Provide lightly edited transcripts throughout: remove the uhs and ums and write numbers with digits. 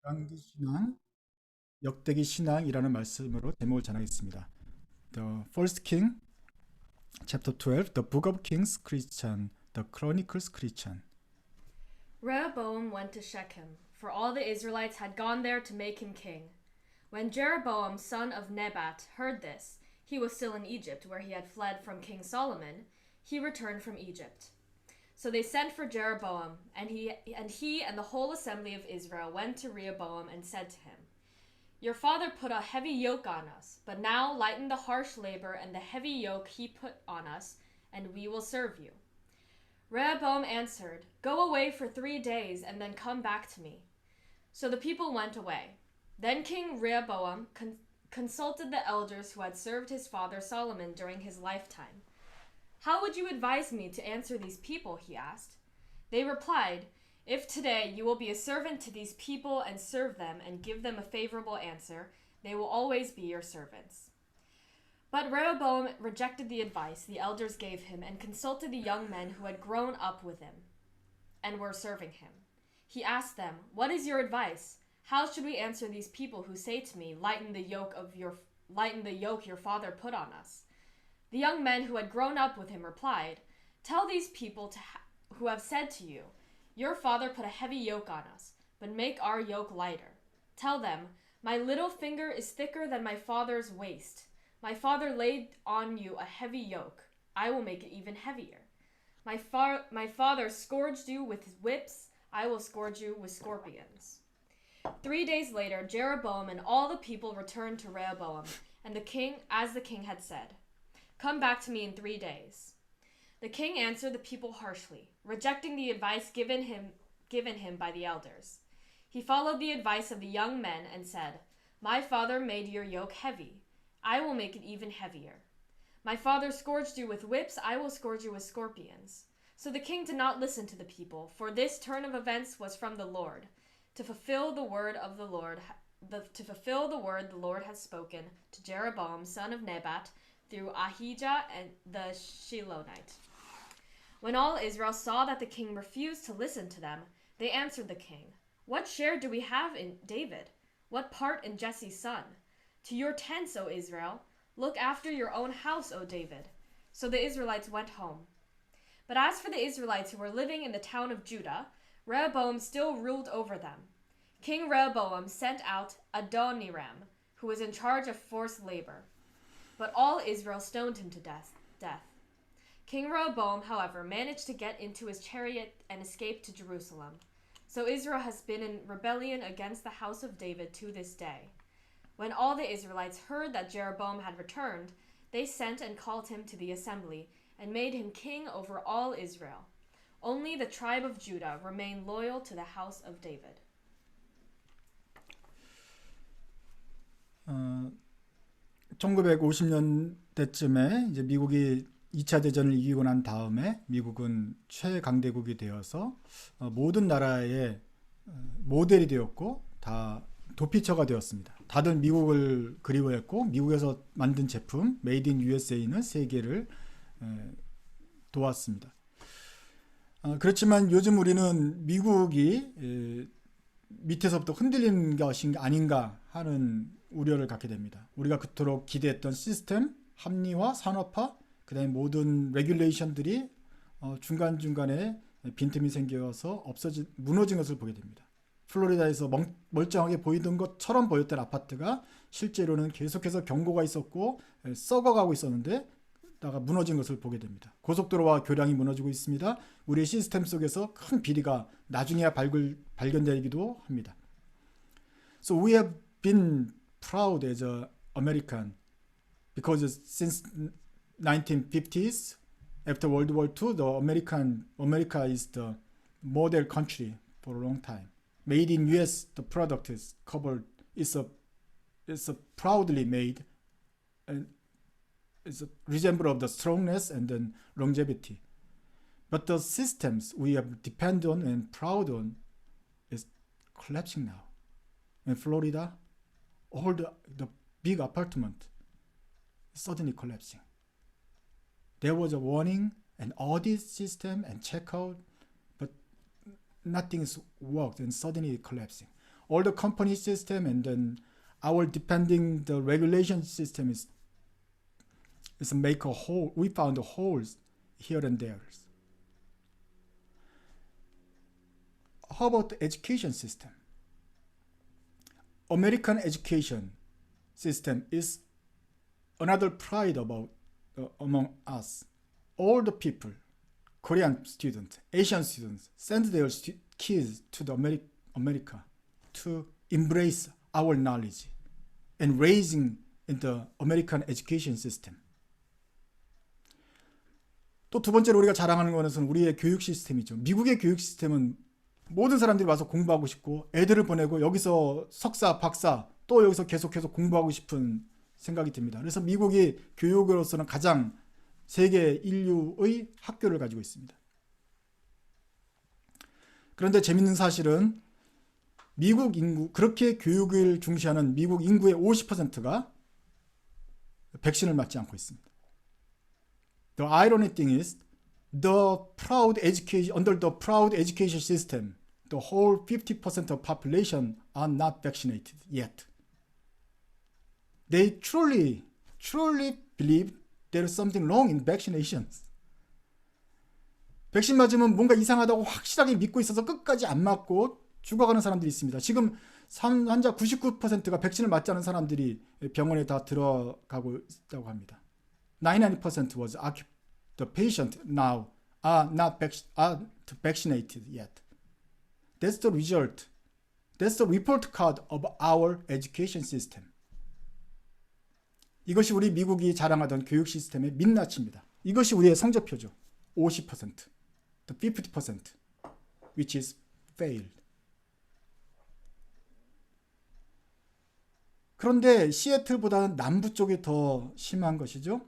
열왕기 신앙, 역대기 신앙이라는 말씀으로 제목을 전하겠습니다. The First King, Chapter 12, The Book of Kings Christian, The Chronicles Christian. Rehoboam went to Shechem, for all the Israelites had gone there to make him king. When Jeroboam son of Nebat heard this, he was still in Egypt, where he had fled from King Solomon. He returned from Egypt. So they sent for Jeroboam, and he and the whole assembly of Israel went to Rehoboam and said to him, "Your father put a heavy yoke on us, but now lighten the harsh labor and the heavy yoke he put on us, and we will serve you." Rehoboam answered, "Go away for 3 days, and then come back to me." So the people went away. Then King Rehoboam consulted the elders who had served his father Solomon during his lifetime. "How would you advise me to answer these people?" he asked. They replied, "If today you will be a servant to these people and serve them and give them a favorable answer, they will always be your servants." But Rehoboam rejected the advice the elders gave him and consulted the young men who had grown up with him and were serving him. He asked them, "What is your advice? How should we answer these people who say to me, 'Lighten the yoke your father put on us'?" The young men who had grown up with him replied, "Tell these people who have said to you, 'Your father put a heavy yoke on us, but make our yoke lighter.' Tell them, 'My little finger is thicker than my father's waist. My father laid on you a heavy yoke. I will make it even heavier. My father scourged you with whips. I will scourge you with scorpions." 3 days later, Jeroboam and all the people returned to Rehoboam, and the king, as the king had said, "Come back to me in 3 days." The king answered the people harshly, rejecting the advice given him by the elders. He followed the advice of the young men and said, "My father made your yoke heavy. I will make it even heavier. My father scourged you with whips. I will scourge you with scorpions." So the king did not listen to the people, for this turn of events was from the Lord, to fulfill the word the Lord had spoken to Jeroboam son of Nebat through Ahijah and the Shilonite. When all Israel saw that the king refused to listen to them, they answered the king, "What share do we have in David? What part in Jesse's son? To your tents, O Israel! Look after your own house, O David." So the Israelites went home. But as for the Israelites who were living in the town of Judah, Rehoboam still ruled over them. King Rehoboam sent out Adoniram, who was in charge of forced labor. But all Israel stoned him to death. King Rehoboam, however, managed to get into his chariot and escape to Jerusalem. So Israel has been in rebellion against the house of David to this day. When all the Israelites heard that Jeroboam had returned, they sent and called him to the assembly and made him king over all Israel. Only the tribe of Judah remained loyal to the house of David. 1950년대쯤에 이제 미국이 2차 대전을 이기고 난 다음에 미국은 최강대국이 되어서 모든 나라의 모델이 되었고 다 도피처가 되었습니다. 다들 미국을 그리워했고 미국에서 만든 제품 메이드 인 USA는 세계를 도왔습니다. 그렇지만 요즘 우리는 미국이 밑에서부터 흔들리는 것이 아닌가 하는 우려를 갖게 됩니다. 우리가 그토록 기대했던 시스템, 합리화, 산업화, 그 다음에 모든 레귤레이션들이 중간중간에 빈틈이 생겨서 무너진 것을 보게 됩니다. 플로리다에서 멀쩡하게 보이던 것처럼 보였던 아파트가 실제로는 계속해서 경고가 있었고 썩어가고 있었는데 다가 무너진 것을 보게 됩니다. 고속도로와 교량이 무너지고 있습니다. 우리의 시스템 속에서 큰 비리가 나중에야 발견되기도 합니다. So we have been proud as an American because since 1950s, after World War II, America is the model country for a long time. Made in US, the product is covered. It's a proudly made, and it's a resemble of the strongness and then longevity. But the systems we have depend on and proud on is collapsing now. In Florida, all the big apartment is suddenly collapsing. There was a warning, an audit system and checkout, but nothing's worked and suddenly collapsing. all the company system and then our depending the regulation system is make a hole. We found holes here and there. How about the education system? American education system is another pride about among us. All the people, Korean students, Asian students, send their kids to the America to embrace our knowledge and raising in the American education system. 또 두 번째로 우리가 자랑하는 것은 우리의 교육 시스템이죠. 미국의 교육 시스템은 모든 사람들이 와서 공부하고 싶고 애들을 보내고 여기서 석사, 박사 또 여기서 계속해서 공부하고 싶은 생각이 듭니다. 그래서 미국이 교육으로서는 가장 세계 인류의 학교를 가지고 있습니다. 그런데 재밌는 사실은 미국 인구, 그렇게 교육을 중시하는 미국 인구의 50%가 백신을 맞지 않고 있습니다. The ironic thing is, the proud education, under the proud education system, the whole 50% of population are not vaccinated yet. They truly believe there is something wrong in vaccinations. 백신 맞으면 뭔가 이상하다고 확실하게 믿고 있어서 끝까지 안 맞고 죽어가는 사람들이 있습니다. 지금 환자 99%가 백신을 맞지 않은 사람들이 병원에 다 들어가고 있다고 합니다. 99% was the patient now are not vaccinated yet. That's the result. That's the report card of our education system. 이것이 우리 미국이 자랑하던 교육 시스템의 민낯입니다. 이것이 우리의 성적표죠. 50%, the 50%, which is failed. 그런데 시애틀보다는 남부 쪽이 더 심한 것이죠.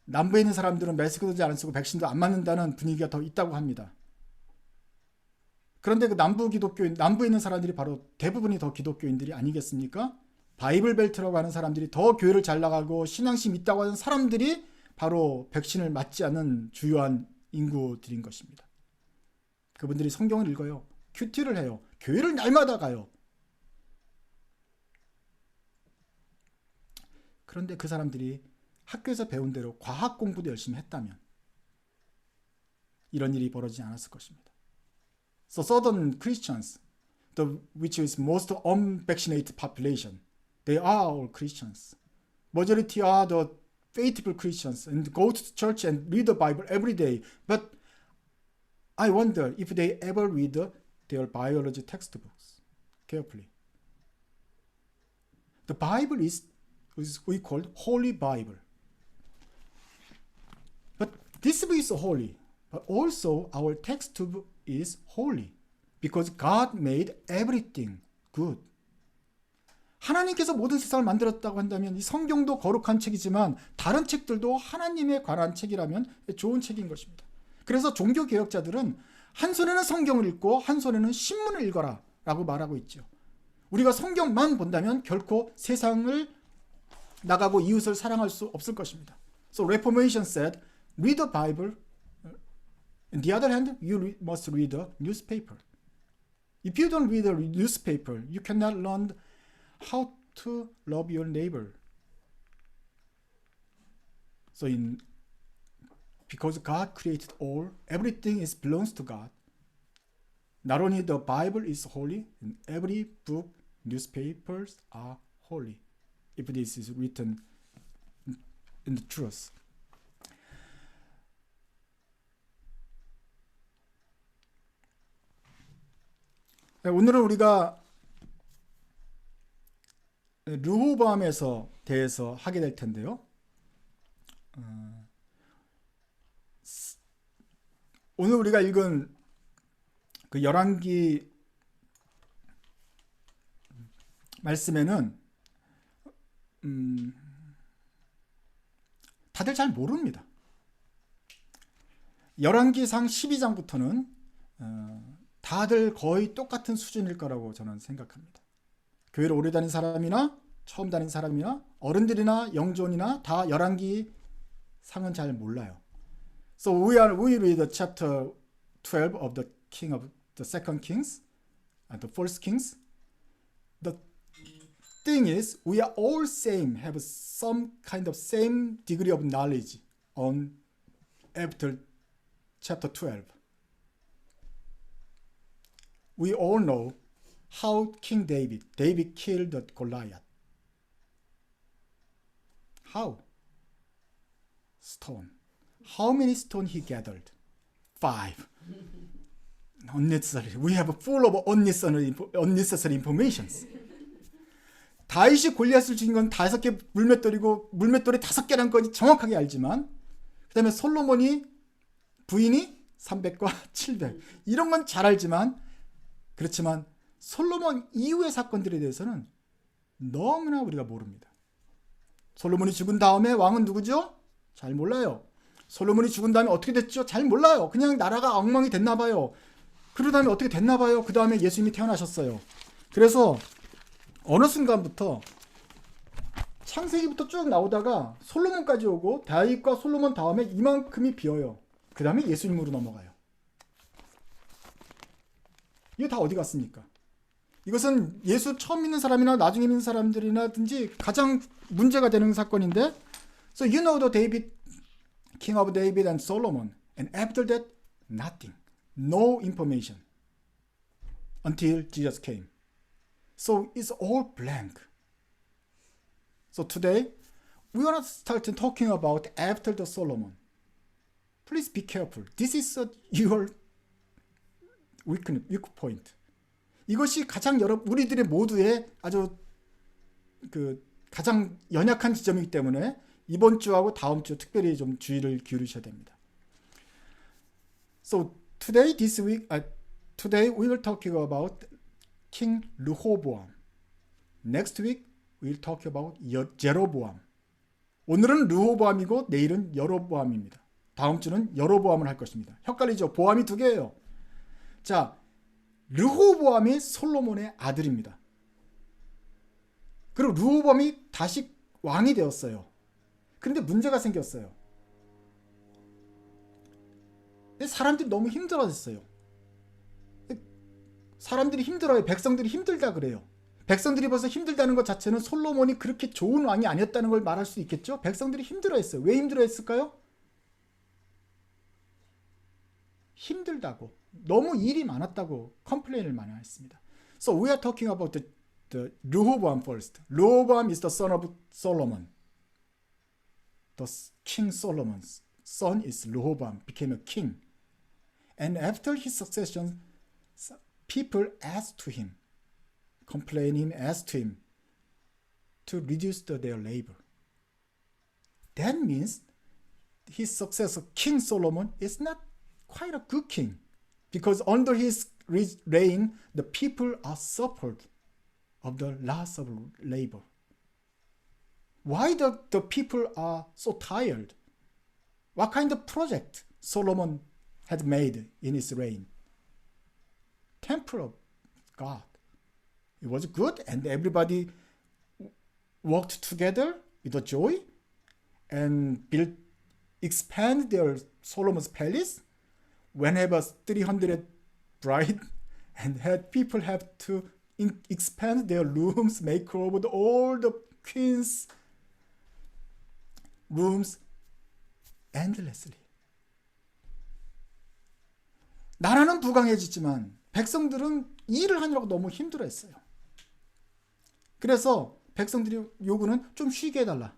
남부에 있는 사람들은 마스크도 잘 안 쓰고 백신도 안 맞는다는 분위기가 더 있다고 합니다. 그런데 그 남부에 있는 사람들이 바로 대부분이 더 기독교인들이 아니겠습니까? 바이블 벨트라고 하는 사람들이 더 교회를 잘 나가고 신앙심 있다고 하는 사람들이 바로 백신을 맞지 않는 주요한 인구들인 것입니다. 그분들이 성경을 읽어요. 큐티를 해요. 교회를 날마다 가요. 그런데 그 사람들이 학교에서 배운 대로 과학 공부도 열심히 했다면 이런 일이 벌어지지 않았을 것입니다. So southern Christians, which is most unvaccinated population, they are all Christians. Majority are the faithful Christians and go to church and read the Bible every day. But I wonder if they ever read their biology textbooks carefully. The Bible is we call Holy Bible. But this book is holy, but also our textbook is holy because God made everything good. 하나님께서 모든 세상을 만들었다고 한다면 이 성경도 거룩한 책이지만 다른 책들도 하나님에 관한 책이라면 좋은 책인 것입니다. 그래서 종교 개혁자들은 한 손에는 성경을 읽고 한 손에는 신문을 읽어라 라고 말하고 있죠. 우리가 성경만 본다면 결코 세상을 나가고 이웃을 사랑할 수 없을 것입니다. So Reformation said, read the Bible. On the other hand, you must read the newspaper. If you don't read the newspaper, you cannot learn how to love your neighbor. So because God created all, everything belongs to God. Not only the Bible is holy, and every book, newspapers are holy. If this is written in the truth. 오늘은 우리가 르호보암에서 대해서 하게 될 텐데요. 오늘 우리가 읽은 그 열왕기 말씀에는 다들 잘 모릅니다. 열왕기상 12장부터는 다들 거의 똑같은 수준일 거라고 저는 생각합니다. 교회를 오래 다닌 사람이나 처음 다닌 사람이나 어른들이나 영존이나 다 열왕기 상은 잘 몰라요. So we read the chapter 12 of the king of the second kings and the first kings thing is, we are all same, have some kind of same degree of knowledge on after chapter 12. We all know how King David killed the Goliath. How? Stone. How many stone he gathered? 5. Unnecessary. We have full of unnecessary informations. 다윗이 골리앗을 죽인 건 5개 물맷돌이고 물맷돌이 5개란 건 정확하게 알지만 그 다음에 솔로몬이 부인이 300과 700 이런 건 잘 알지만 그렇지만 솔로몬 이후의 사건들에 대해서는 너무나 우리가 모릅니다. 솔로몬이 죽은 다음에 왕은 누구죠? 잘 몰라요. 솔로몬이 죽은 다음에 어떻게 됐죠? 잘 몰라요. 그냥 나라가 엉망이 됐나 봐요. 그러다 다음에 어떻게 됐나 봐요. 그 다음에 예수님이 태어나셨어요. 그래서 어느 순간부터 창세기부터 쭉 나오다가 솔로몬까지 오고 다윗과 솔로몬 다음에 이만큼이 비어요. 그 다음에 예수님으로 넘어가요. 이거 다 어디 갔습니까? 이것은 예수 처음 믿는 사람이나 나중에 믿는 사람들이나든지 가장 문제가 되는 사건인데 So you know the David, King of David and Solomon and after that nothing. No information until Jesus came. So it's all blank. So today we want to start talking about after the Solomon. Please be careful. This is your weak point. 이것이 가장 우리들의 모두의 아주 가장 연약한 지점이기 때문에 이번 주하고 다음 주 특별히 좀 주의를 기울이셔야 됩니다. So today we will talking about King Rehoboam. Next week we'll talk about Jeroboam. 오늘은 르호보암이고 내일은 여로보암입니다. 다음 주는 여로보암을 할 것입니다. 헷갈리죠? 보암이 2개예요. 자, 르호보암이 솔로몬의 아들입니다. 그리고 르호보암이 다시 왕이 되었어요. 그런데 문제가 생겼어요. 사람들이 너무 힘들어졌어요. 사람들이 힘들어요. 백성들이 힘들다 그래요. 백성들이 벌써 힘들다는 것 자체는 솔로몬이 그렇게 좋은 왕이 아니었다는 걸 말할 수 있겠죠? 백성들이 힘들어했어요. 왜 힘들어했을까요? 힘들다고. 너무 일이 많았다고 컴플레인을 많이 했습니다. So we are talking about the Rehoboam first. Rehoboam is the son of Solomon. The King Solomon's son is Rehoboam, became a king. And after his succession, people asked to him, complaining, asked to him to reduce their labor. That means his successor, King Solomon, is not quite a good king. Because under his reign, the people are suffered of the loss of labor. Why the people are so tired? What kind of project Solomon had made in his reign? Temple of God. It was good and everybody worked together with a joy and expand their Solomon's palace. Whenever 300 bride and had people have to expand their rooms, make over all the queen's rooms endlessly. 나라는 부강해지지만 백성들은 일을 하느라고 너무 힘들어했어요. 그래서 백성들이 요구는 좀 쉬게 해달라.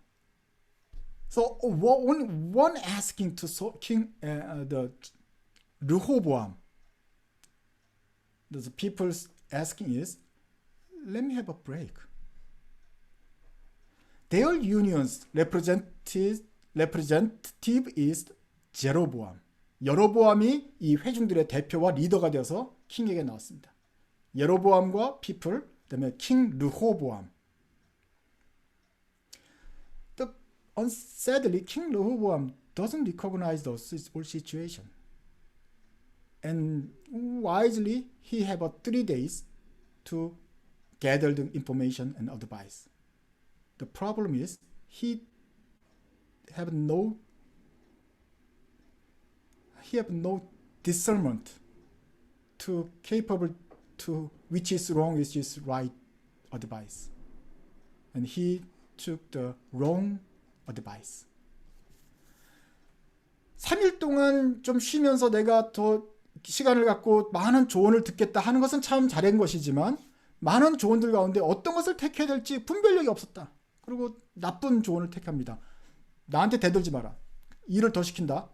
So one asking to King the Rehoboam, the people asking is, let me have a break. Their union's representative is Jeroboam. 여로보암이 이 회중들의 대표와 리더가 되어서 킹에게 나왔습니다. 여로보암과 people, 그다음에 king 르호보암. Sadly, King Rehoboam doesn't recognize the whole situation. And wisely, he have 3 days to gather the information and advice. The problem is he have no discernment to capable to which is wrong, which is right advice. and he took the wrong advice. 3일 동안 좀 쉬면서 내가 더 시간을 갖고 많은 조언을 듣겠다 하는 것은 참 잘한 것이지만 많은 조언들 가운데 어떤 것을 택해야 될지 분별력이 없었다. 그리고 나쁜 조언을 택합니다. 나한테 대들지 마라. 일을 더 시킨다.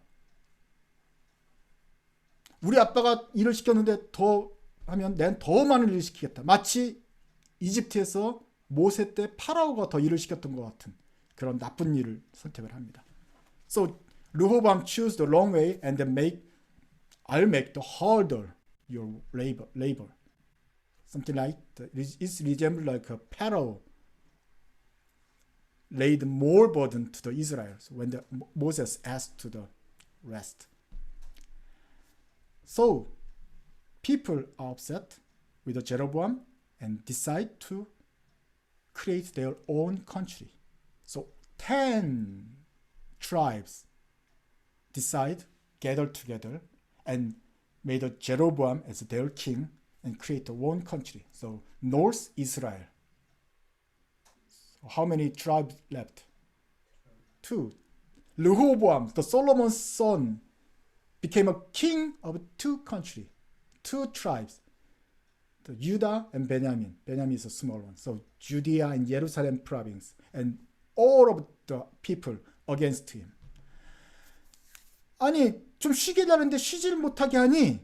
우리 아빠가 일을 시켰는데 더 하면 난 더 많은 일을 시키겠다. 마치 이집트에서 모세 때 파라오가 더 일을 시켰던 것 같은 그런 나쁜 일을 선택을 합니다. So Rehoboam choose the wrong way and then I'll make the harder your labor. Something like it resembles like a Pharaoh laid more burden to the Israelites when Moses asked to the rest. So people are upset with the Jeroboam and decide to create their own country. So 10 tribes gather together and made a Jeroboam as their king and create their own country. So North Israel. So how many tribes left? 2. Rehoboam, the Solomon's son, became a king of 2 countries, 2 tribes. The Judah and Benjamin. Benjamin is a small one. So Judea and Jerusalem province. And all of the people against him. 아니 좀 쉬게 하는데 쉬질 못하게 하니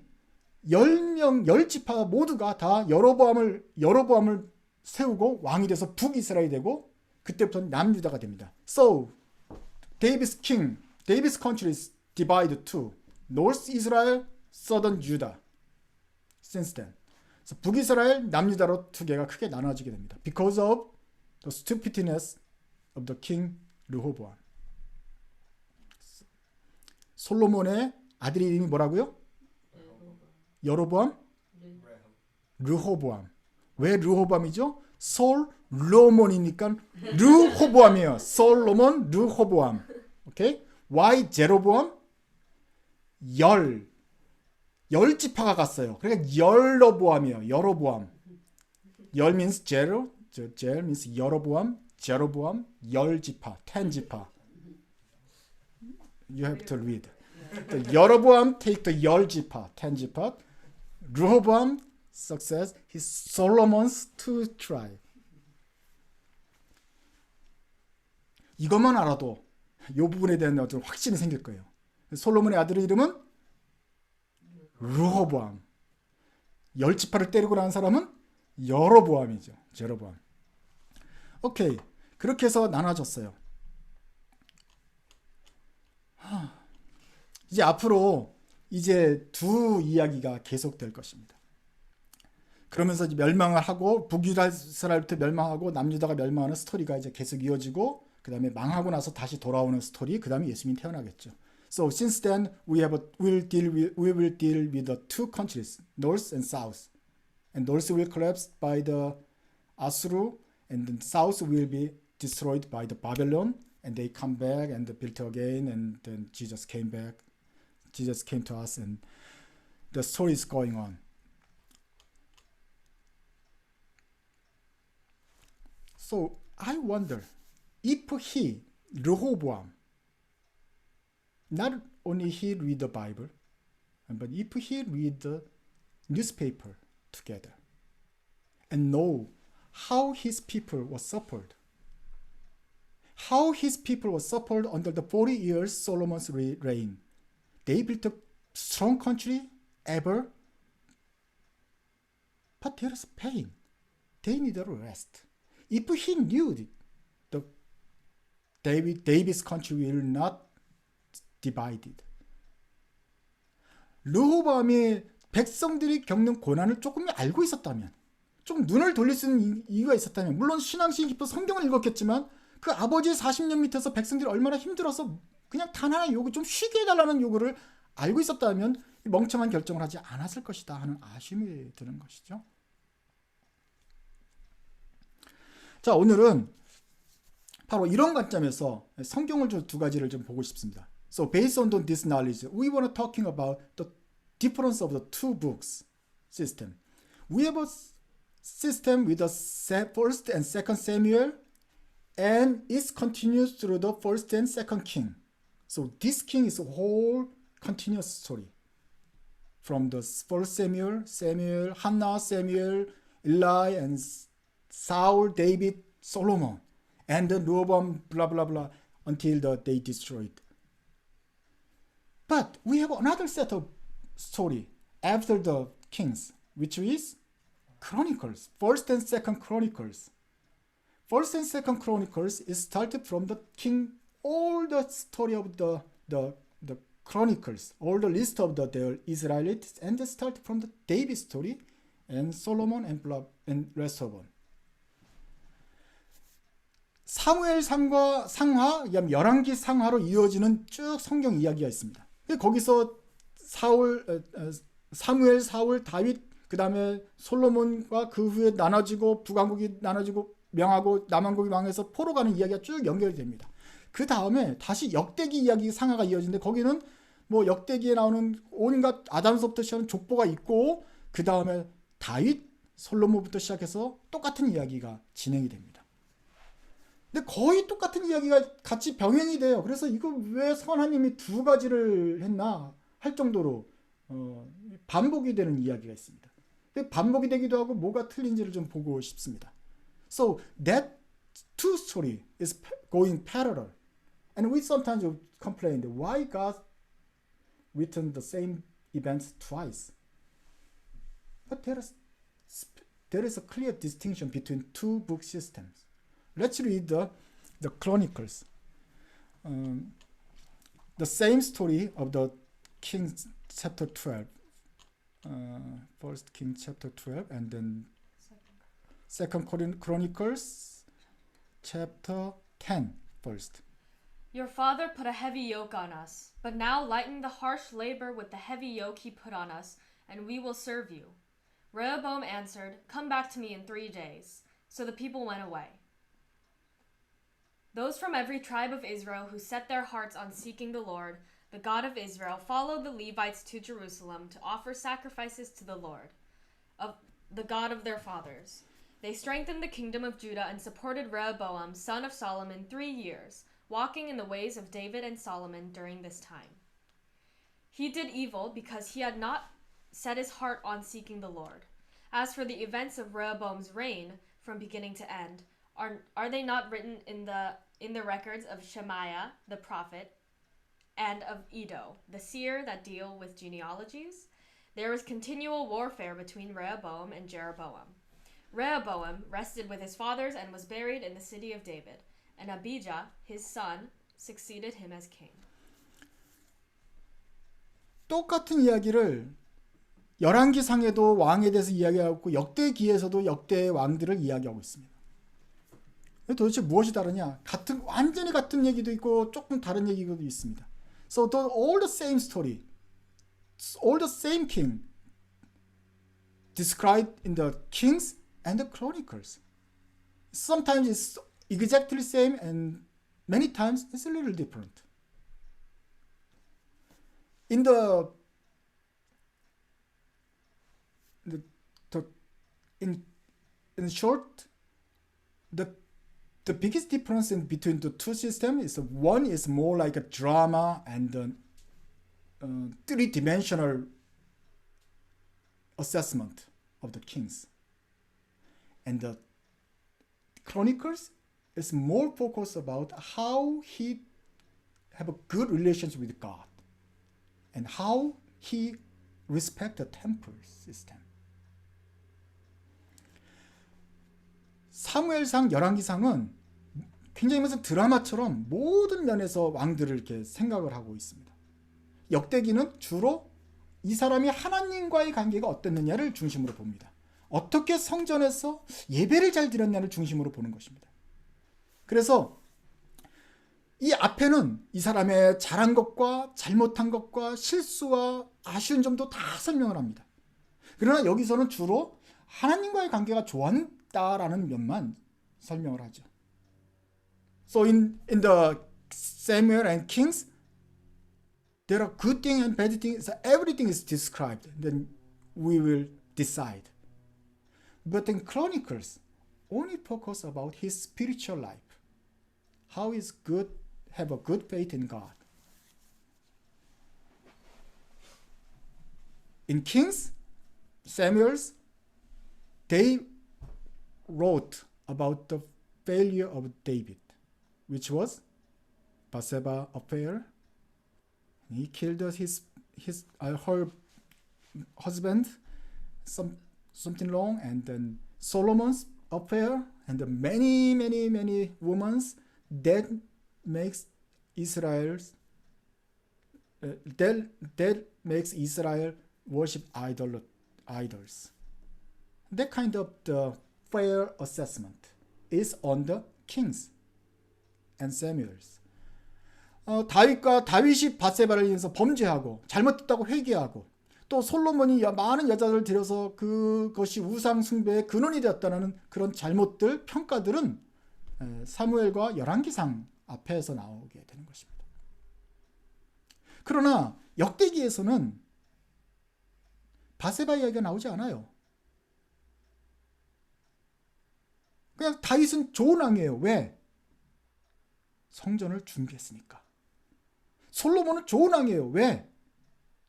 10지파가 모두가 다 여로보암을 세우고 왕이 돼서 북이스라엘이 되고 그때부터는 남유다가 됩니다. So David's country is divided to North Israel, Southern Judah. Since then. So 북이스라엘, 남유다로 2개가 크게 나눠지게 됩니다. Because of the stupidness of the king Rehoboam. 솔로몬의 아들 이름이 뭐라고요? 여로보암? 르호보암. 왜 르호보암이죠? 솔로몬이니까 르호보암이에요. 솔로몬 르호보암. 오케이? Why 제로보암? 10지파가 갔어요. 그러니까 여로보암이에요. 여로보암. 열 means zero, 젤 means 여로보암, 제로보암, 10지파, 10지파. You have to read. The Jeroboam take the 10지파, 10지파. Rehoboam success his Solomon's 2 tribe. 이것만 알아도 이 부분에 대한 어떤 확신이 생길 거예요. 솔로몬의 아들의 이름은 르호보암. 10지파를 때리고 난 사람은 여로보암이죠. 제로보암. 오케이. 그렇게 해서 나눠졌어요. 이제 앞으로 이제 2 이야기가 계속될 것입니다. 그러면서 이제 멸망을 하고 북이스라엘부터 멸망하고 남유다가 멸망하는 스토리가 이제 계속 이어지고 그 다음에 망하고 나서 다시 돌아오는 스토리, 그 다음에 예수님이 태어나겠죠. So since then we will deal with the 2 countries, North and South. And North will collapse by the Assyria, and the South will be destroyed by the Babylon. And they come back and built again, and then Jesus came back. Jesus came to us, and the story is going on. So I wonder if Rehoboam, not only he read the Bible, but if he read the newspaper together and know how his people were suffered. How his people were suffered under the 40 years Solomon's reign. They built a strong country ever, but there is pain. They need a rest. If he knew David's country will not divided. 르호보암이 백성들이 겪는 고난을 조금 알고 있었다면, 좀 눈을 돌릴 수 있는 이유가 있었다면, 물론 신앙심이 깊어 성경을 읽었겠지만 그 아버지의 40년 밑에서 백성들이 얼마나 힘들어서 그냥 단 하나의 요구, 좀 쉬게 해달라는 요구를 알고 있었다면 멍청한 결정을 하지 않았을 것이다 하는 아쉬움이 드는 것이죠. 자, 오늘은 바로 이런 관점에서 성경을 좀 2가지를 좀 보고 싶습니다. So based on this knowledge, we want to talking about the difference of the 2 books system. We have a system with the first and second Samuel and it continues through the first and second king. So this king is a whole continuous story. From the first Samuel, Hannah, Samuel, Eli, and Saul, David, Solomon, and then Rehoboam, blah blah blah, until they destroyed. But we have another set of story after the kings, which is Chronicles, First and Second Chronicles. First and Second Chronicles is started from the king, all the story of the Chronicles, all the list of the Israelites, and they start from the David story and Solomon and rest of them. 사무엘 상하, 열왕기 상하로 이어지는 쭉 성경 이야기가 있습니다. 거기서 사무엘, 사울, 다윗, 그 다음에 솔로몬과 그 후에 나눠지고 북왕국이 나눠지고 명하고 남왕국이 망해서 포로 가는 이야기가 쭉 연결이 됩니다. 그 다음에 다시 역대기 이야기 상하가 이어지는데 거기는 뭐 역대기에 나오는 온갖 아담서부터 시작하는 족보가 있고 그 다음에 다윗, 솔로몬부터 시작해서 똑같은 이야기가 진행이 됩니다. 근데 거의 똑같은 이야기가 같이 병행이 돼요. 그래서 이거 왜 하나님이 두 가지를 했나 할 정도로 반복이 되는 이야기가 있습니다. 근데 반복이 되기도 하고 뭐가 틀린지를 좀 보고 싶습니다. So that two story is going parallel. And we sometimes complain why God written the same events twice. But there is a clear distinction between two book systems. Let's read the Chronicles. The same story of the Kings chapter 12. First King chapter 12 and then Second Chronicles chapter 10 first. Your father put a heavy yoke on us, but now lighten the harsh labor with the heavy yoke he put on us, and we will serve you. Rehoboam answered, Come back to me in 3 days. So the people went away. Those from every tribe of Israel who set their hearts on seeking the Lord, the God of Israel, followed the Levites to Jerusalem to offer sacrifices to the Lord, of the God of their fathers. They strengthened the kingdom of Judah and supported Rehoboam, son of Solomon, 3 years, walking in the ways of David and Solomon during this time. He did evil because he had not set his heart on seeking the Lord. As for the events of Rehoboam's reign, from beginning to end, are they not written in the records of Shemaiah the prophet and of Iddo the seer that deal with genealogies? There was continual warfare between Rehoboam and Jeroboam. Rehoboam rested with his fathers and was buried in the city of David, and Abijah, his son, succeeded him as king. 똑같은 이야기를 열왕기상에도 왕에 대해서 이야기하고 역대기에서도 역대의 왕들을 이야기하고 있습니다. 도대체 무엇이 다르냐? 완전히 같은 얘기도 있고 조금 다른 얘기도 있습니다. So all the same story, all the same king described in the Kings and the Chronicles. Sometimes it's exactly same and many times it's a little different. In short, the biggest difference between the two systems is one is more like a drama and three-dimensional assessment of the kings. And the Chronicles is more focused about how he have a good relationship with God and how he respect the temple system. 사무엘상, 열왕기상은 굉장히 무슨 드라마처럼 모든 면에서 왕들을 이렇게 생각을 하고 있습니다. 역대기는 주로 이 사람이 하나님과의 관계가 어땠느냐를 중심으로 봅니다. 어떻게 성전에서 예배를 잘 드렸냐를 중심으로 보는 것입니다. 그래서 이 앞에는 이 사람의 잘한 것과 잘못한 것과 실수와 아쉬운 점도 다 설명을 합니다. 그러나 여기서는 주로 하나님과의 관계가 좋았다라는 면만 설명을 하죠. So in the Samuel and Kings, there are good things and bad things. Everything is described. Then we will decide. But in Chronicles, only focus about his spiritual life. How is good have a good faith in God? In Kings, Samuel's, they wrote about the failure of David, which was Bathsheba affair. He killed her husband, something wrong, and then Solomon's affair, and the many women that makes Israel's that makes Israel worship idols. That kind of the fair assessment is on the kings and Samuel's. 다윗이 바세바를 위해서 범죄하고 잘못했다고 회개하고 또 솔로몬이 많은 여자들을 들여서 그것이 우상 숭배의 근원이 되었다는 그런 잘못들 평가들은 사무엘과 열왕기상 앞에서 나오게 되는 것입니다. 그러나 역대기에서는 바세바 이야기가 나오지 않아요. 그냥 다윗은 좋은 왕이에요. 왜? 성전을 준비했으니까. 솔로몬은 좋은 왕이에요. 왜?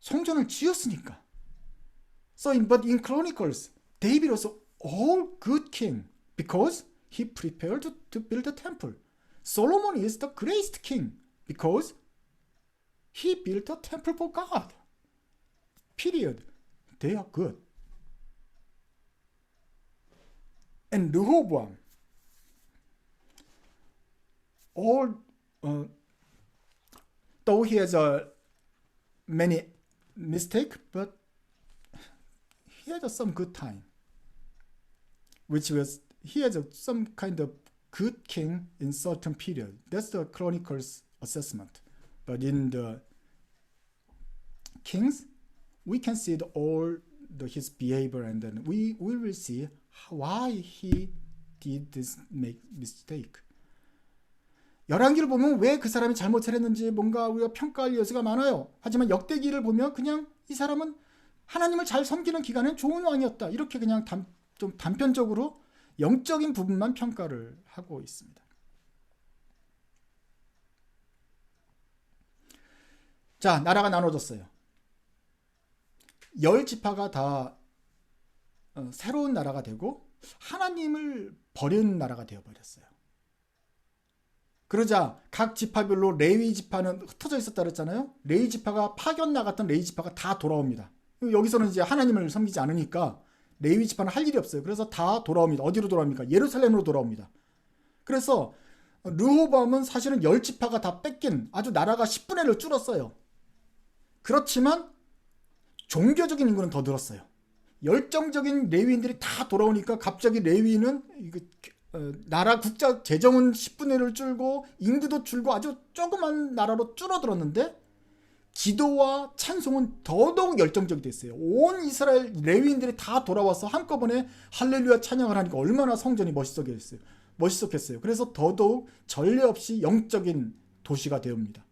성전을 지었으니까. But in Chronicles, David was all good king because he prepared to build the temple. Solomon is the greatest king because he built a temple for God. Period. They are good. And Rehoboam, though he has many mistakes, but he had some good time, which was he had some kind of good king in certain period. That's the Chronicles assessment. But in the Kings, we can see his behavior, and then we will see why he did this mistake. 열왕기를 보면 왜 그 사람이 잘못을 했는지 뭔가 우리가 평가할 요소가 많아요. 하지만 역대기를 보면 그냥 이 사람은 하나님을 잘 섬기는 기간엔 좋은 왕이었다. 이렇게 그냥 좀 단편적으로 영적인 부분만 평가를 하고 있습니다. 자, 나라가 나눠졌어요. 10지파가 다 새로운 나라가 되고 하나님을 버린 나라가 되어버렸어요. 그러자 각 지파별로 레위 지파는 흩어져 있었다 그랬잖아요. 레위 지파가 파견 나갔던 레위 지파가 다 돌아옵니다. 여기서는 이제 하나님을 섬기지 않으니까 레위 지파는 할 일이 없어요. 그래서 다 돌아옵니다. 어디로 돌아옵니까? 예루살렘으로 돌아옵니다. 그래서 르호보암은 사실은 10지파가 다 뺏긴 아주 나라가 10분의 1로 줄었어요. 그렇지만 종교적인 인구는 더 늘었어요. 열정적인 레위인들이 다 돌아오니까 갑자기 레위는 나라 국자 재정은 10분의 1을 줄고 인구도 줄고 아주 조그만 나라로 줄어들었는데 기도와 찬송은 더더욱 열정적이 됐어요. 온 이스라엘 레위인들이 다 돌아와서 한꺼번에 할렐루야 찬양을 하니까 얼마나 성전이 멋있었겠어요. 그래서 더더욱 전례 없이 영적인 도시가 되옵니다.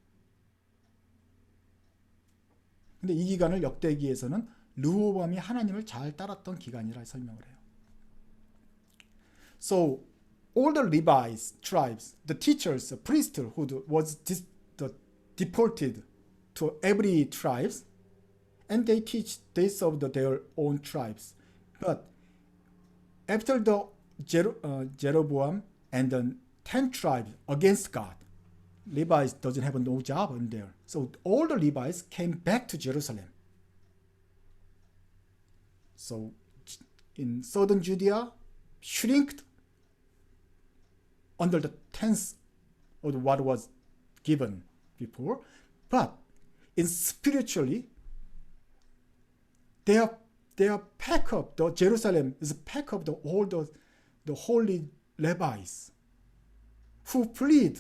근데 이 기간을 역대기에서는 르호보암이 하나님을 잘 따랐던 기간이라 설명을 해요. So all the Levites tribes, the teachers, the priesthood was deported to every tribes, and they served their own tribes. But after the Jeroboam and the 10 tribes against God, Levites doesn't have no job in there. So all the Levites came back to Jerusalem. So in southern Judea shrinked under the tense of what was given before, but in spiritually they are pack up. The Jerusalem is a pack up all the holy Levites who fled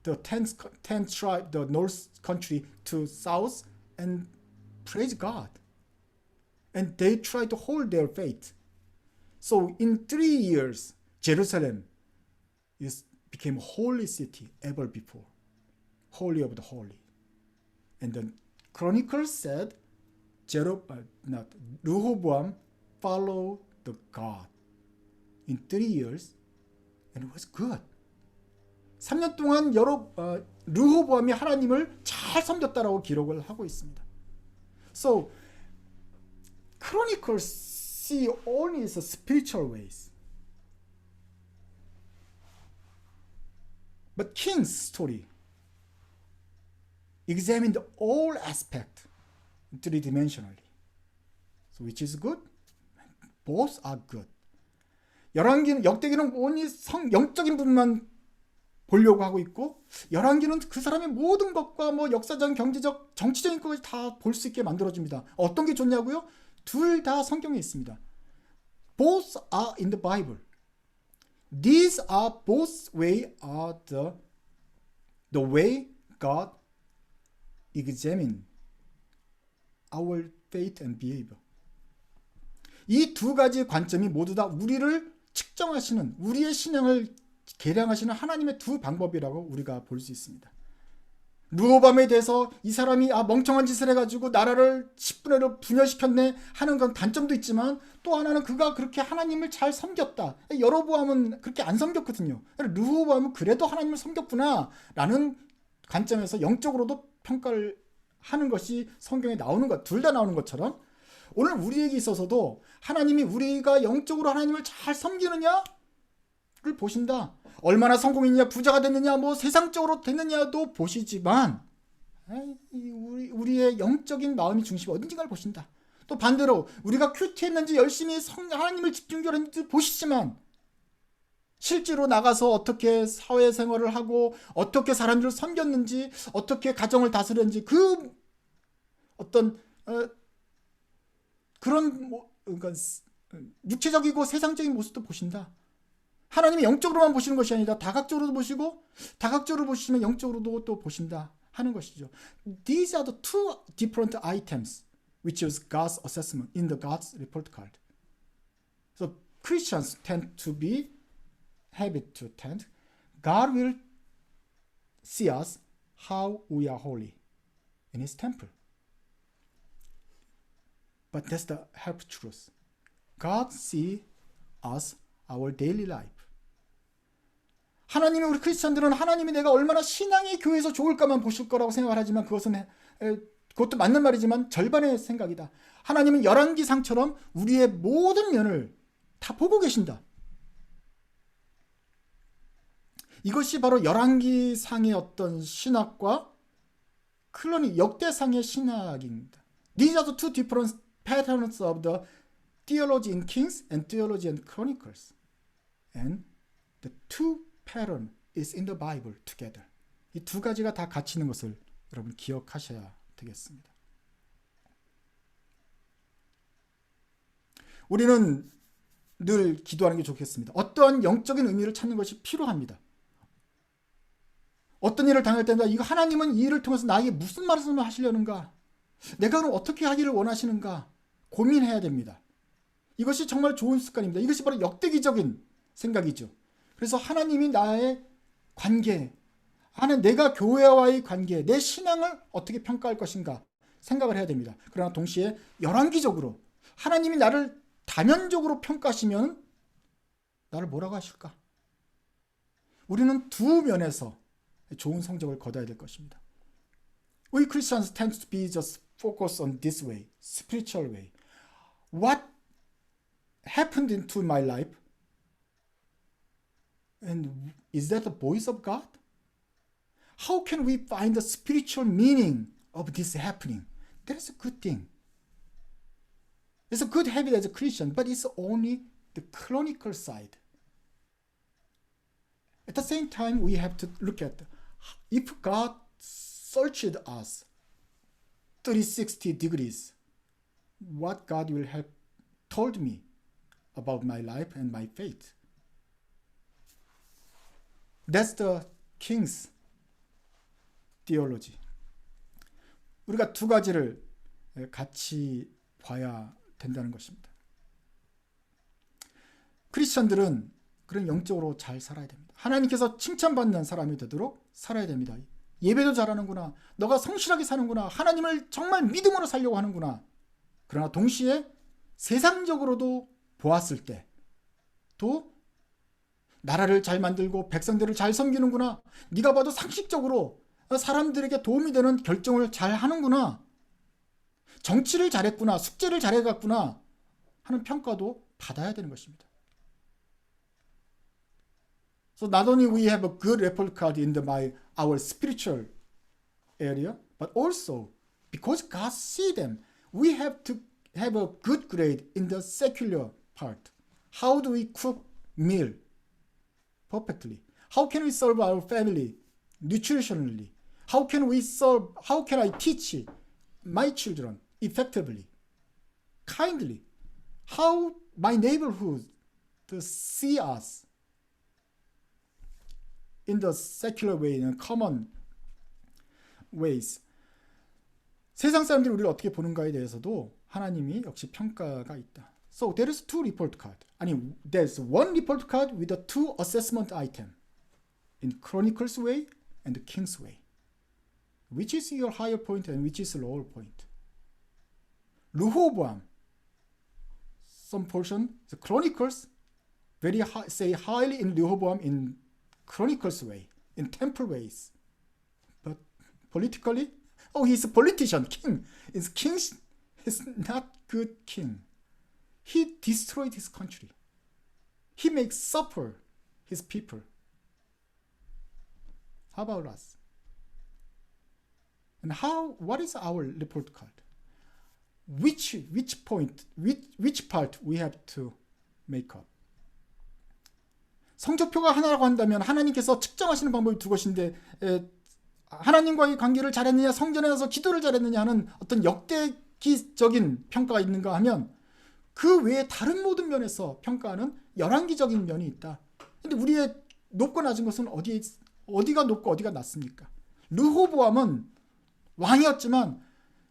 the 10th tribe, the north country to south, and praise God. And they tried to hold their faith. So in 3 years, Jerusalem became a holy city ever before. Holy of the holy. And the Chronicles said, Rehoboam followed the God in 3 years, and it was good. 3년 동안 르호보암이 하나님을 잘 섬겼다라고 기록을 하고 있습니다. So Chronicles see only the spiritual ways. But King's story examined all aspects three-dimensionally. So which is good? Both are good. 열왕기는 역대기는 only 영적인 부분만 보려고 하고 있고 열왕기는 그 사람의 모든 것과 뭐 역사적, 경제적, 정치적인 것까지 다 볼 수 있게 만들어줍니다. 어떤 게 좋냐고요? 둘 다 성경에 있습니다. Both are in the Bible. These are both way are the way God examine our faith and behavior. 이 두 가지 관점이 모두 다 우리를 측정하시는, 우리의 신앙을 계량하시는 하나님의 두 방법이라고 우리가 볼 수 있습니다. 르호보암에 대해서 이 사람이 멍청한 짓을 해가지고 나라를 10분의 1로 분열시켰네 하는 건 단점도 있지만 또 하나는 그가 그렇게 하나님을 잘 섬겼다. 여로보암은 그렇게 안 섬겼거든요. 르호보암은 그래도 하나님을 섬겼구나 라는 관점에서 영적으로도 평가를 하는 것이 성경에 나오는 것, 둘 다 나오는 것처럼 오늘 우리에게 있어서도 하나님이 우리가 영적으로 하나님을 잘 섬기느냐를 보신다. 얼마나 성공했느냐, 부자가 됐느냐, 뭐 세상적으로 됐느냐도 보시지만 우리의 영적인 마음이 중심이 어딘지를 보신다. 또 반대로 우리가 큐티했는지 열심히 하나님을 집중적으로 했는지 보시지만 실제로 나가서 어떻게 사회생활을 하고 어떻게 사람들을 섬겼는지 어떻게 가정을 다스렸는지 그 어떤 그런 그러니까 육체적이고 세상적인 모습도 보신다. 하나님이 영적으로만 보시는 것이 아니라 다각적으로도 보시고 다각적으로 보시면 영적으로도 또 보신다 하는 것이죠. These are the two different items which is God's assessment in the God's report card. So Christians tend to be habit to tend. God will see us how we are holy in His temple. But that's the help truth. God see us our daily life. 하나님이 우리 크리스천들은 하나님이 내가 얼마나 신앙의 교회에서 좋을까만 보실 거라고 생각을 하지만 그것도 맞는 말이지만 절반의 생각이다. 하나님은 열왕기상처럼 우리의 모든 면을 다 보고 계신다. 이것이 바로 열왕기상의 어떤 신학과 역대상의 신학입니다. These are the two different patterns of the theology in Kings and theology in Chronicles. And the two pattern is in the Bible together. 이 두 가지가 다 같이 있는 것을 여러분 기억하셔야 되겠습니다. 우리는 늘 기도하는 게 좋겠습니다. 어떠한 영적인 의미를 찾는 것이 필요합니다. 어떤 일을 당할 때마다 이거 하나님은 이 일을 통해서 나에게 무슨 말씀을 하시려는가? 내가 그럼 어떻게 하기를 원하시는가? 고민해야 됩니다. 이것이 정말 좋은 습관입니다. 이것이 바로 역대기적인 생각이죠. 그래서 하나님이 나의 관계, 내가 교회와의 관계, 내 신앙을 어떻게 평가할 것인가 생각을 해야 됩니다. 그러나 동시에 열왕기적으로 하나님이 나를 다면적으로 평가하시면 나를 뭐라고 하실까? 우리는 두 면에서 좋은 성적을 거둬야 될 것입니다. We Christians tend to be just focused on this way, spiritual way. What happened into my life? And is that the voice of God? How can we find the spiritual meaning of this happening? That's a good thing. It's a good habit as a Christian, but it's only the chronicle side. At the same time, we have to look at if God searched us 360 degrees, what God will have told me about my life and my faith. That's the King's theology. 우리가 두 가지를 같이 봐야 된다는 것입니다. 크리스천들은 그런 영적으로 잘 살아야 됩니다. 하나님께서 칭찬받는 사람이 되도록 살아야 됩니다. 예배도 잘하는구나. 너가 성실하게 사는구나. 하나님을 정말 믿음으로 살려고 하는구나. 그러나 동시에 세상적으로도 보았을 때 또 나라를 잘 만들고 백성들을 잘 섬기는구나. 네가 봐도 상식적으로 사람들에게 도움이 되는 결정을 잘 하는구나. 정치를 잘했구나. 숙제를 잘해갔구나 하는 평가도 받아야 되는 것입니다. So not only we have a good report card in our spiritual area, but also because God see them, we have to have a good grade in the secular part. How do we cook meal perfectly? How can we serve our family nutritionally? How can I teach my children effectively, kindly? How my neighborhood to see us in the secular way, in common ways. 세상 사람들이 우리를 어떻게 보는가에 대해서도 하나님이 역시 평가가 있다. So there is two report card. 아니, there's one report card with a two assessment item. In Chronicles way and the King's way. Which is your higher point and which is lower point? 르호보암. Some portion, the Chronicles, very high, say highly in Rehoboam in Chronicles way, in temple ways. But politically, oh, he's a politician, king. King is not good king. He destroyed his country. He makes suffer his people. How about us? And what is our report card? Which point, which part we have to make up? 성적표가 하나라고 한다면 하나님께서 측정하시는 방법이 두 것인데 하나님과의 관계를 잘했느냐, 성전에 가서 기도를 잘했느냐 하는 어떤 역대기적인 평가가 있는가 하면 그 외에 다른 모든 면에서 평가하는 열왕기적인 면이 있다. 근데 우리의 높고 낮은 것은 어디가 높고 어디가 낮습니까? 르호보암은 왕이었지만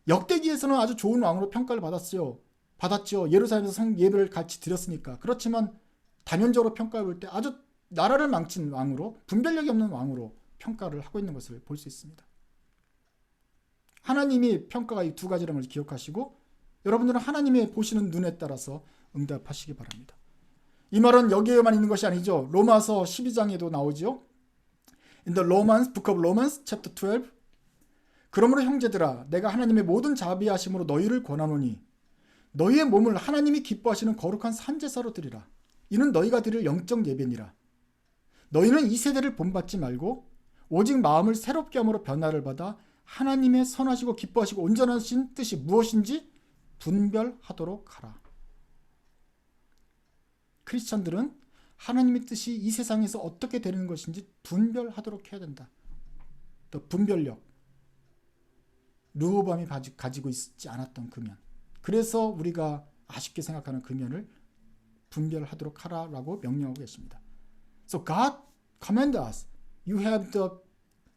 역대기에서는 아주 좋은 왕으로 평가를 받았죠. 예루살렘에서 예배를 같이 드렸으니까. 그렇지만 단연적으로 평가해 볼 때 아주 나라를 망친 왕으로, 분별력이 없는 왕으로 평가를 하고 있는 것을 볼 수 있습니다. 하나님이 평가가 이 두 가지라는 것을 기억하시고 여러분들은 하나님의 보시는 눈에 따라서 응답하시기 바랍니다. 이 말은 여기에만 있는 것이 아니죠. 로마서 12장에도 나오죠. In the book of Romans chapter 12, 그러므로 형제들아 내가 하나님의 모든 자비하심으로 너희를 권하노니 너희의 몸을 하나님이 기뻐하시는 거룩한 산제사로 드리라. 이는 너희가 드릴 영적 예배니라. 너희는 이 세대를 본받지 말고 오직 마음을 새롭게 함으로 변화를 받아 하나님의 선하시고 기뻐하시고 온전하신 뜻이 무엇인지 분별하도록 하라. 크리스찬들은 하나님의 뜻이 이 세상에서 어떻게 되는 것인지 분별하도록 해야 된다. 또 분별력. 르호보암이 가지고 있지 않았던 그 면. 그래서 우리가 아쉽게 생각하는 그 면을 분별하도록 하라라고 명령하고 계십니다. So God command us. You have the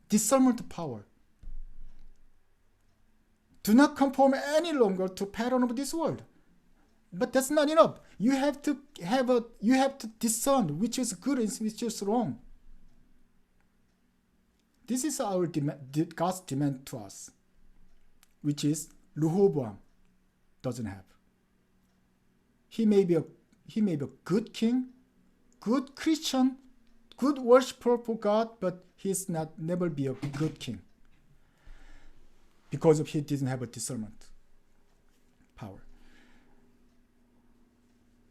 discernment power. Do not conform any longer to pattern of this world. But that's not enough. You have to discern which is good and which is wrong. This is our God's demand to us, which is Rehoboam doesn't have. He may be a good king, good Christian, good worshiper for God, but he's never be a good king because he didn't have a discernment power.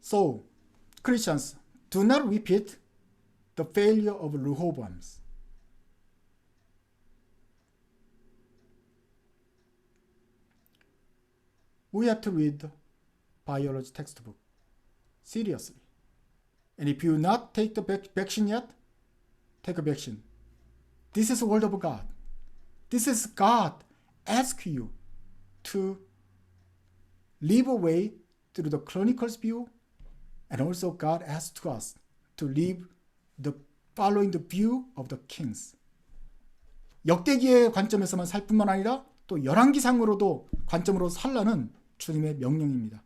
So, Christians, do not repeat the failure of Rehoboams. We have to read the biology textbook seriously. And if you not take the vaccine yet, take a vaccine. This is the word of God. This is God ask you to live away through the Chronicles view, and also God asks to us to live following the view of the kings. 역대기의 관점에서만 살 뿐만 아니라 또 열왕기상으로도 관점으로 살라는 주님의 명령입니다.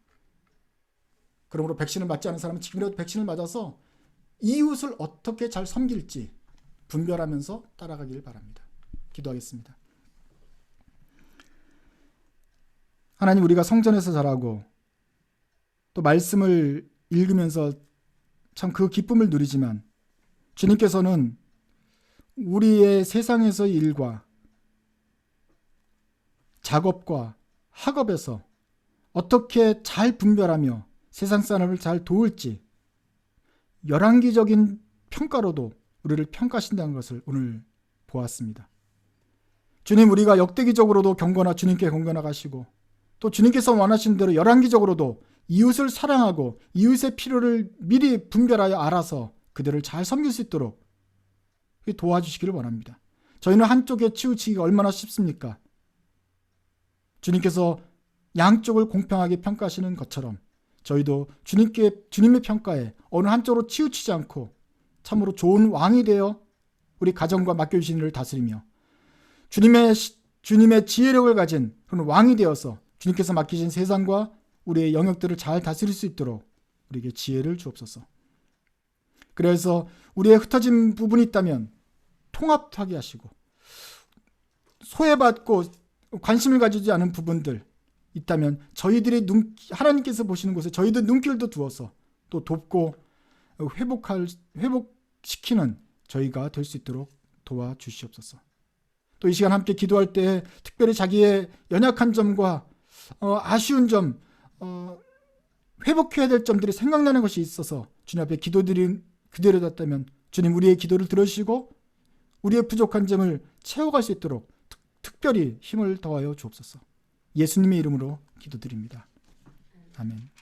그러므로 백신을 맞지 않은 사람은 지금이라도 백신을 맞아서 이웃을 어떻게 잘 섬길지 분별하면서 따라가길 바랍니다. 기도하겠습니다. 하나님, 우리가 성전에서 자라고 또 말씀을 읽으면서 참 그 기쁨을 누리지만 주님께서는 우리의 세상에서 일과 작업과 학업에서 어떻게 잘 분별하며 세상 사람을 잘 도울지 열왕기적인 평가로도 우리를 평가하신다는 것을 오늘 보았습니다. 주님, 우리가 역대기적으로도 경건하 주님께 경건하가시고 또 주님께서 원하신 대로 열왕기적으로도 이웃을 사랑하고 이웃의 필요를 미리 분별하여 알아서 그들을 잘 섬길 수 있도록 도와주시기를 원합니다. 저희는 한쪽에 치우치기가 얼마나 쉽습니까? 주님께서 양쪽을 공평하게 평가하시는 것처럼 저희도 주님의 평가에 어느 한쪽으로 치우치지 않고 참으로 좋은 왕이 되어 우리 가정과 맡겨주신 일을 다스리며 주님의 지혜력을 가진 그런 왕이 되어서 주님께서 맡기신 세상과 우리의 영역들을 잘 다스릴 수 있도록 우리에게 지혜를 주옵소서. 그래서 우리의 흩어진 부분이 있다면 통합하게 하시고 소외받고 관심을 가지지 않은 부분들 있다면 저희들이 하나님께서 보시는 곳에 저희들 눈길도 두어서 또 돕고 회복시키는 저희가 될 수 있도록 도와주시옵소서. 또 이 시간 함께 기도할 때 특별히 자기의 연약한 점과 아쉬운 점, 회복해야 될 점들이 생각나는 것이 있어서 주님 앞에 기도드린 그대로 뒀다면 주님 우리의 기도를 들으시고 우리의 부족한 점을 채워갈 수 있도록 특별히 힘을 더하여 주옵소서. 예수님의 이름으로 기도드립니다. 아멘.